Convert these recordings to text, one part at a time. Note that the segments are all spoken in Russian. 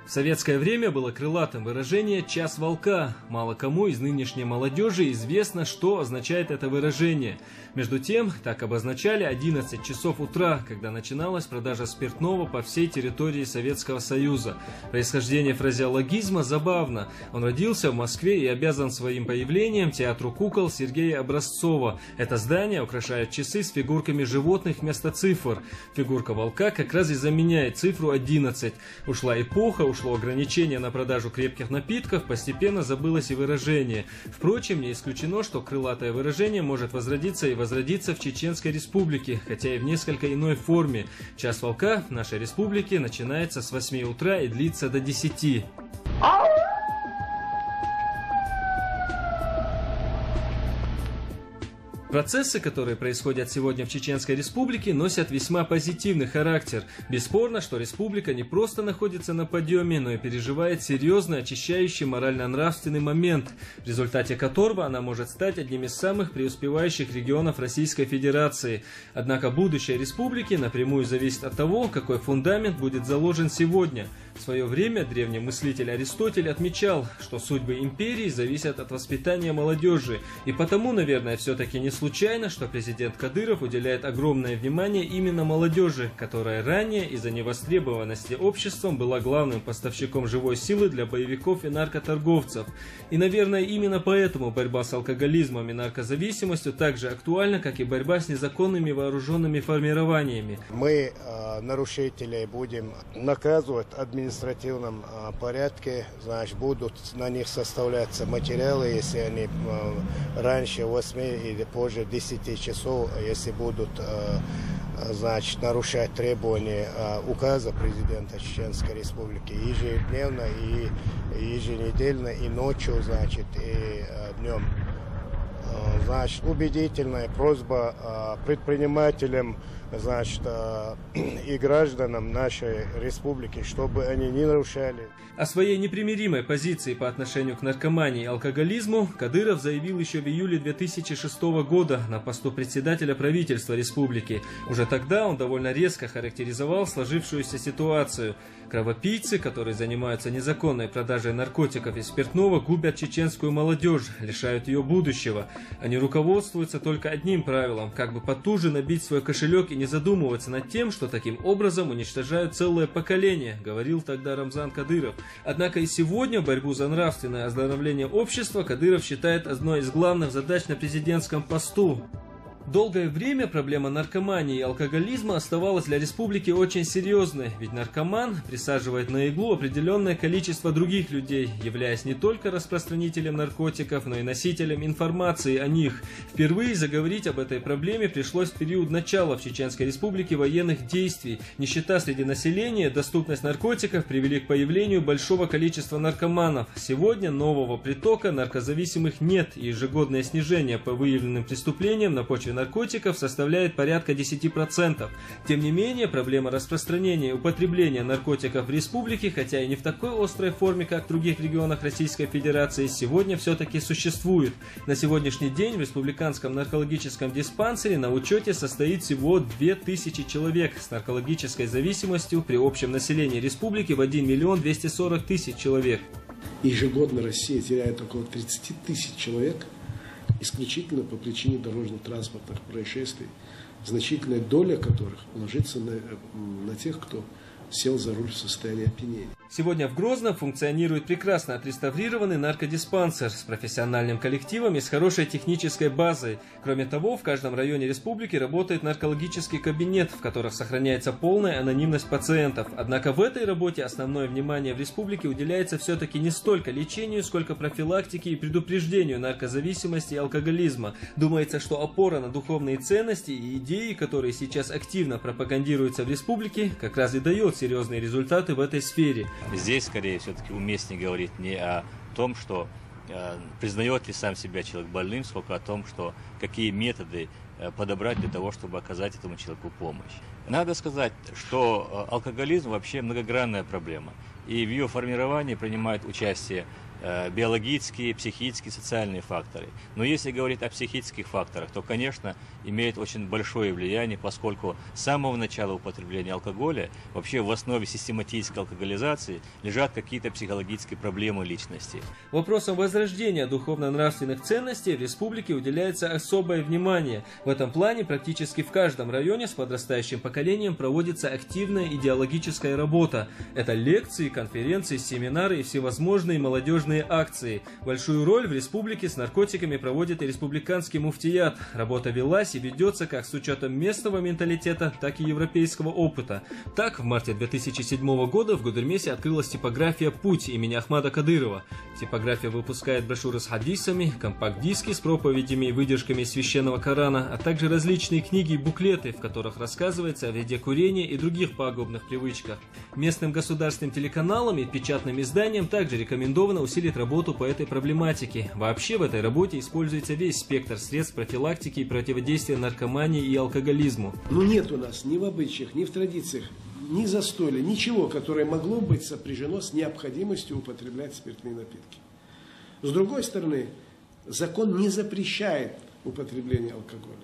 В советское время было крылатым выражение «час волка». Мало кому из нынешней молодежи известно, что означает это выражение. Между тем, так обозначали 11 часов утра, когда начиналась продажа спиртного по всей территории Советского Союза. Происхождение фразеологизма забавно. Он родился в Москве и обязан своим появлением театру кукол Сергея Образцова. Это здание украшают часы с фигурками животных вместо цифр. Фигурка волка как раз и заменяет цифру 11. Ушла эпоха, ушло ограничение на продажу крепких напитков, постепенно забылось и выражение. Впрочем, не исключено, что крылатое выражение может возродиться и возродиться в Чеченской Республике, хотя и в несколько иной форме. Час волка в нашей республике начинается с 8 утра и длится до 10. Процессы, которые происходят сегодня в Чеченской Республике, носят весьма позитивный характер. Бесспорно, что республика не просто находится на подъеме, но и переживает серьезный очищающий морально-нравственный момент, в результате которого она может стать одним из самых преуспевающих регионов Российской Федерации. Однако будущее республики напрямую зависит от того, какой фундамент будет заложен сегодня. В свое время древний мыслитель Аристотель отмечал, что судьбы империи зависят от воспитания молодежи, и потому, наверное, все-таки не случайно, что президент Кадыров уделяет огромное внимание именно молодежи, которая ранее из-за невостребованности обществом была главным поставщиком живой силы для боевиков и наркоторговцев. И, наверное, именно поэтому борьба с алкоголизмом и наркозависимостью так же актуальна, как и борьба с незаконными вооруженными формированиями. Мы нарушителей будем наказывать в административном порядке, значит, будут на них составляться материалы, если они раньше 8 или позже 10 часов, если будут, значит, нарушать требования указа президента Чеченской Республики ежедневно и еженедельно, и ночью, значит, и днем. Значит, убедительная просьба предпринимателям, значит, и гражданам нашей республики, чтобы они не нарушали. О своей непримиримой позиции по отношению к наркомании и алкоголизму Кадыров заявил еще в июле 2006 года на посту председателя правительства республики. Уже тогда он довольно резко характеризовал сложившуюся ситуацию. Кровопийцы, которые занимаются незаконной продажей наркотиков и спиртного, губят чеченскую молодежь, лишают ее будущего. Они руководствуются только одним правилом – как бы потуже набить свой кошелек и не задумываться над тем, что таким образом уничтожают целое поколение, говорил тогда Рамзан Кадыров. Однако и сегодня борьбу за нравственное оздоровление общества Кадыров считает одной из главных задач на президентском посту. Долгое время проблема наркомании и алкоголизма оставалась для республики очень серьезной, ведь наркоман присаживает на иглу определенное количество других людей, являясь не только распространителем наркотиков, но и носителем информации о них. Впервые заговорить об этой проблеме пришлось в период начала в Чеченской Республике военных действий. Нищета среди населения, доступность наркотиков привели к появлению большого количества наркоманов. Сегодня нового притока наркозависимых нет, и ежегодное снижение по выявленным преступлениям на почве наркотиков составляет порядка 10%. Тем не менее, проблема распространения и употребления наркотиков в республике, хотя и не в такой острой форме, как в других регионах Российской Федерации, сегодня все-таки существует. На сегодняшний день в республиканском наркологическом диспансере на учете состоит всего 2000 человек с наркологической зависимостью при общем населении республики в 1 миллион 240 тысяч человек. Ежегодно Россия теряет около 30 тысяч человек исключительно по причине дорожно-транспортных происшествий, значительная доля которых ложится на тех, кто сел за руль в состоянии опьянения. Сегодня в Грозном функционирует прекрасно отреставрированный наркодиспансер с профессиональным коллективом и с хорошей технической базой. Кроме того, в каждом районе республики работает наркологический кабинет, в котором сохраняется полная анонимность пациентов. Однако в этой работе основное внимание в республике уделяется все-таки не столько лечению, сколько профилактике и предупреждению наркозависимости и алкоголизма. Думается, что опора на духовные ценности и идеи, которые сейчас активно пропагандируются в республике, как раз и дает серьезные результаты в этой сфере. Здесь, скорее, все-таки уместнее говорить не о том, что признает ли сам себя человек больным, сколько о том, что какие методы подобрать для того, чтобы оказать этому человеку помощь. Надо сказать, что алкоголизм вообще многогранная проблема. И в ее формировании принимают участие биологические, психические, социальные факторы. Но если говорить о психических факторах, то, конечно, имеет очень большое влияние, поскольку с самого начала употребления алкоголя вообще в основе систематической алкоголизации лежат какие-то психологические проблемы личности. Вопросам возрождения духовно-нравственных ценностей в республике уделяется особое внимание. В этом плане практически в каждом районе с подрастающим поколением проводится активная идеологическая работа. Это лекции, конференции, семинары и всевозможные молодежные акции. Большую роль в республике с наркотиками проводит и республиканский муфтият. Работа велась и ведется как с учетом местного менталитета, так и европейского опыта. Так, в марте 2007 года в Гудермесе открылась типография «Путь» имени Ахмада Кадырова. Типография выпускает брошюры с хадисами, компакт-диски с проповедями и выдержками из священного Корана, а также различные книги и буклеты, в которых рассказывается о вреде курения и других пагубных привычках. Местным государственным телеканалам и печатным изданиям также рекомендовано усилить работу по этой проблематике. Вообще в этой работе используется весь спектр средств профилактики и противодействия наркомании и алкоголизму. Но нет у нас ни в обычаях, ни в традициях, ни застолья, ничего, которое могло быть сопряжено с необходимостью употреблять спиртные напитки. С другой стороны, закон не запрещает употребление алкоголя.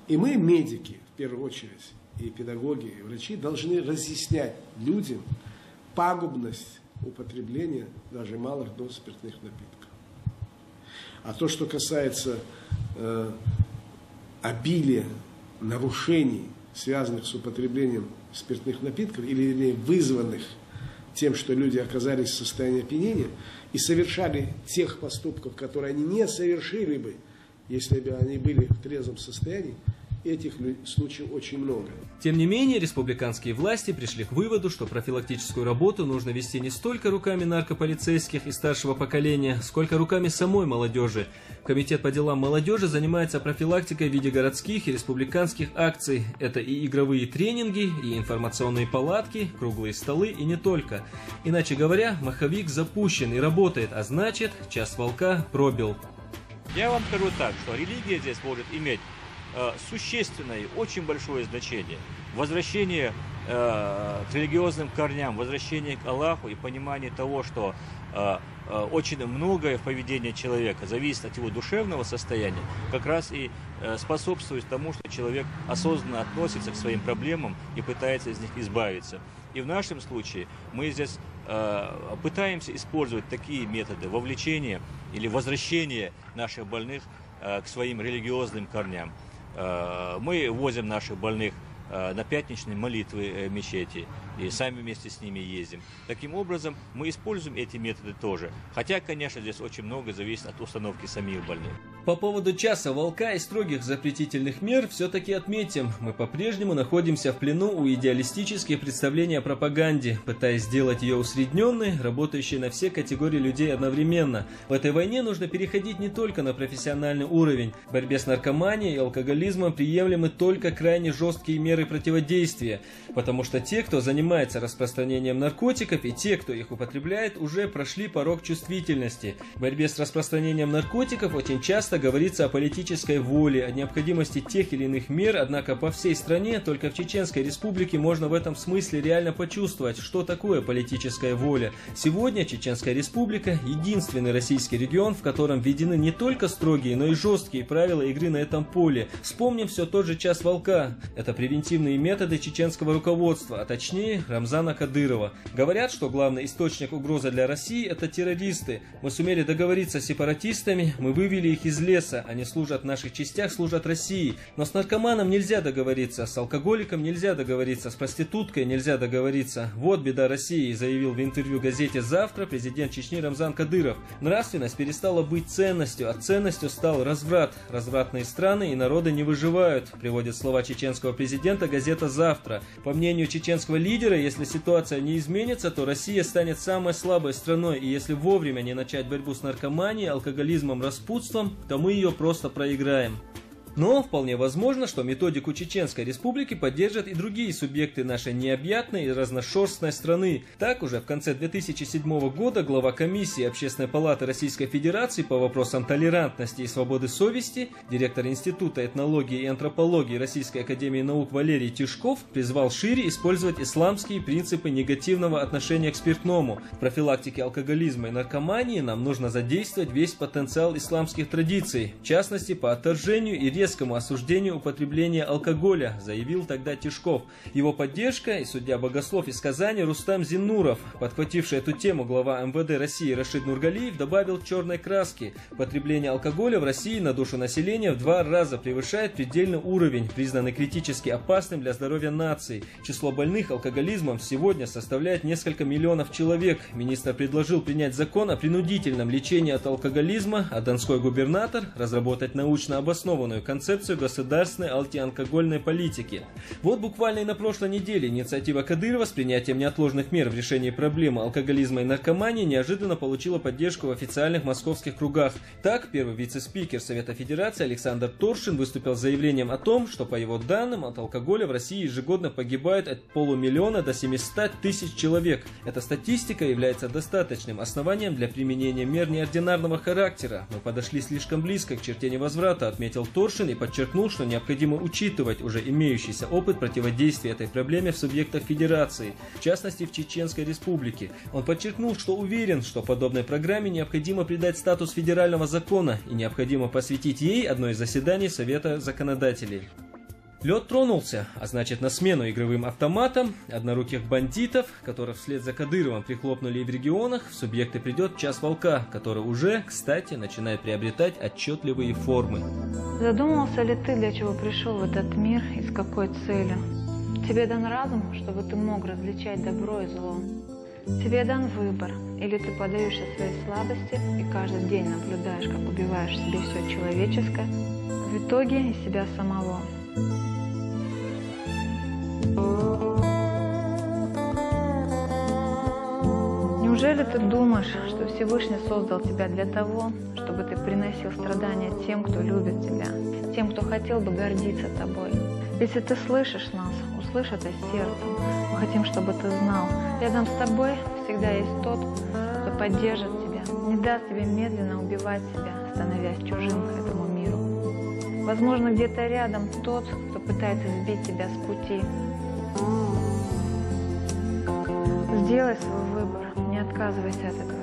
И мы, медики, в первую очередь, и педагоги, и врачи, должны разъяснять людям пагубность употребления даже малых доз спиртных напитков. А то, что касается обилия нарушений, связанных с употреблением спиртных напитков, или вернее вызванных тем, что люди оказались в состоянии опьянения и совершали тех поступков, которые они не совершили бы, если бы они были в трезвом состоянии, этих случаев очень много. Тем не менее, республиканские власти пришли к выводу, что профилактическую работу нужно вести не столько руками наркополицейских и старшего поколения, сколько руками самой молодежи. Комитет по делам молодежи занимается профилактикой в виде городских и республиканских акций. Это и игровые тренинги, и информационные палатки, круглые столы и не только. Иначе говоря, маховик запущен и работает, а значит, час волка пробил. Я вам скажу так, что религия здесь может иметь существенное, очень большое значение. Возвращение к религиозным корням, возвращение к Аллаху и понимание того, что очень многое в поведении человека зависит от его душевного состояния, как раз и способствует тому, что человек осознанно относится к своим проблемам и пытается из них избавиться. И в нашем случае мы здесь пытаемся использовать такие методы вовлечения или возвращения наших больных к своим религиозным корням. Мы возим наших больных на пятничные молитвы мечети и сами вместе с ними ездим. Таким образом, мы используем эти методы тоже. Хотя, конечно, здесь очень много зависит от установки самих больных. По поводу часа волка и строгих запретительных мер все-таки отметим, мы по-прежнему находимся в плену у идеалистических представлений о пропаганде, пытаясь сделать ее усредненной, работающей на все категории людей одновременно. В этой войне нужно переходить не только на профессиональный уровень. В борьбе с наркоманией и алкоголизмом приемлемы только крайне жесткие меры противодействия, потому что те, кто занимается распространением наркотиков, и те, кто их употребляет, уже прошли порог чувствительности. В борьбе с распространением наркотиков очень часто говорится о политической воле, о необходимости тех или иных мер, однако по всей стране, только в Чеченской Республике можно в этом смысле реально почувствовать, что такое политическая воля. Сегодня Чеченская Республика – единственный российский регион, в котором введены не только строгие, но и жесткие правила игры на этом поле. Вспомним все тот же час волка. Это превентивные методы чеченского руководства, а точнее Рамзана Кадырова. Говорят, что главный источник угрозы для России – это террористы. Мы сумели договориться с сепаратистами, мы вывели их из леса, они служат в наших частях, служат России. Но с наркоманом нельзя договориться, с алкоголиком нельзя договориться, с проституткой нельзя договориться. Вот беда России, заявил в интервью газете «Завтра» президент Чечни Рамзан Кадыров. Нравственность перестала быть ценностью, а ценностью стал разврат. Развратные страны и народы не выживают, приводит слова чеченского президента газета «Завтра». По мнению чеченского лидера, если ситуация не изменится, то Россия станет самой слабой страной, и если вовремя не начать борьбу с наркоманией, алкоголизмом, распутством, то мы ее просто проиграем. Но вполне возможно, что методику Чеченской Республики поддержат и другие субъекты нашей необъятной и разношерстной страны. Так, уже в конце 2007 года глава комиссии Общественной палаты Российской Федерации по вопросам толерантности и свободы совести, директор Института этнологии и антропологии Российской академии наук Валерий Тишков призвал шире использовать исламские принципы негативного отношения к спиртному. В профилактике алкоголизма и наркомании нам нужно задействовать весь потенциал исламских традиций, в частности по отторжению и резкому осуждению употребления алкоголя, заявил тогда Тишков. Его поддержка и судья-богослов из Казани Рустам Зиннуров. Подхвативший эту тему глава МВД России Рашид Нургалиев добавил черной краски. Потребление алкоголя в России на душу населения в 2 раза превышает предельный уровень, признанный критически опасным для здоровья нации. Число больных алкоголизмом сегодня составляет несколько миллионов человек. Министр предложил принять закон о принудительном лечении от алкоголизма, а донской губернатор разработать научно обоснованную концепцию государственной антиалкогольной политики. Вот буквально и на прошлой неделе инициатива Кадырова с принятием неотложных мер в решении проблемы алкоголизма и наркомании неожиданно получила поддержку в официальных московских кругах. Так, первый вице-спикер Совета Федерации Александр Торшин выступил с заявлением о том, что, по его данным, от алкоголя в России ежегодно погибает от 500 000 до 700 000 человек. Эта статистика является достаточным основанием для применения мер неординарного характера. Мы подошли слишком близко к черте невозврата, отметил Торшин и подчеркнул, что необходимо учитывать уже имеющийся опыт противодействия этой проблеме в субъектах Федерации, в частности в Чеченской Республике. Он подчеркнул, что уверен, что подобной программе необходимо придать статус федерального закона и необходимо посвятить ей одно из заседаний Совета законодателей. Лед тронулся, а значит на смену игровым автоматам, одноруких бандитов, которых вслед за Кадыровым прихлопнули и в регионах, в субъекты придет час волка, который уже, кстати, начинает приобретать отчетливые формы. Задумался ли ты, для чего пришел в этот мир и с какой целью? Тебе дан разум, чтобы ты мог различать добро и зло. Тебе дан выбор, или ты подаешься своей слабости и каждый день наблюдаешь, как убиваешь в себе все человеческое, в итоге и себя самого. Неужели ты думаешь, что Всевышний создал тебя для того, чтобы ты приносил страдания тем, кто любит тебя, тем, кто хотел бы гордиться тобой? Если ты слышишь нас, услышь это сердцем. Мы хотим, чтобы ты знал, рядом с тобой всегда есть тот, кто поддержит тебя, не даст тебе медленно убивать себя, становясь чужим этому миру. Возможно, где-то рядом тот, кто пытается сбить тебя с пути. Сделай свой выбор, не отказывайся от этого.